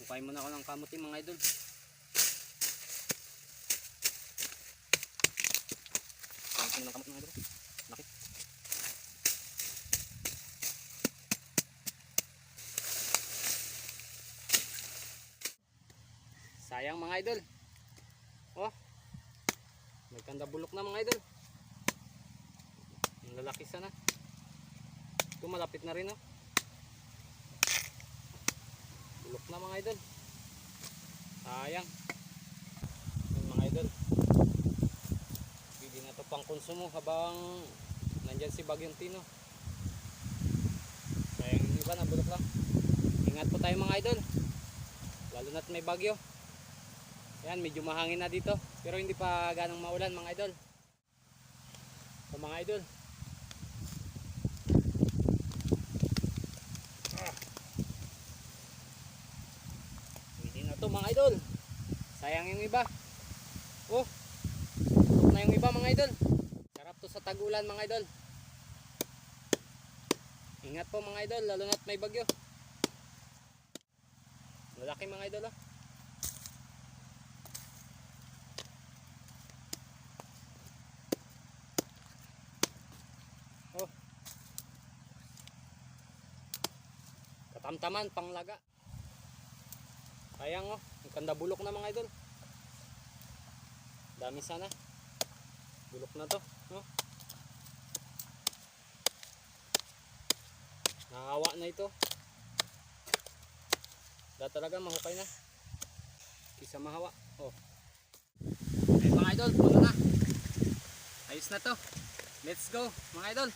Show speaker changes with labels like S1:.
S1: Hukay muna ako ng kamuti mga idol. Hukay muna ng kamuti mga idol. Laki. Sayang mga idol. Oh. Nagkanda bulok na mga idol. Ang lalaki sana. Ito malapit na rin oh. Bulok na mga idol. Sayang. Yung mga idol. Pwede na ito pang konsumo habang nandyan si Bagyong Tino. Sayang yung iba na bulok lang. Ingat po tayo mga idol. Lalo na't may bagyo. Ayan, medyo mahangin na dito. Pero hindi pa ganong maulan mga idol. So mga idol. Ito mga idol, sayang yung iba. Oh, tulog na yung iba mga idol. Sarap to sa tag-ulan mga idol. Ingat po mga idol, lalo na't may bagyo. Malaki mga idol oh. Oh, katamtaman panglaga. Sayang oh, ang kanda bulok na mga idol. Dami sana. Bulok na to, no? Nakawa na ito. Wala talaga mahukay na. Isa mahawa. Oh. Ay mga idol, puno na. Ayos na to. Let's go mga idol.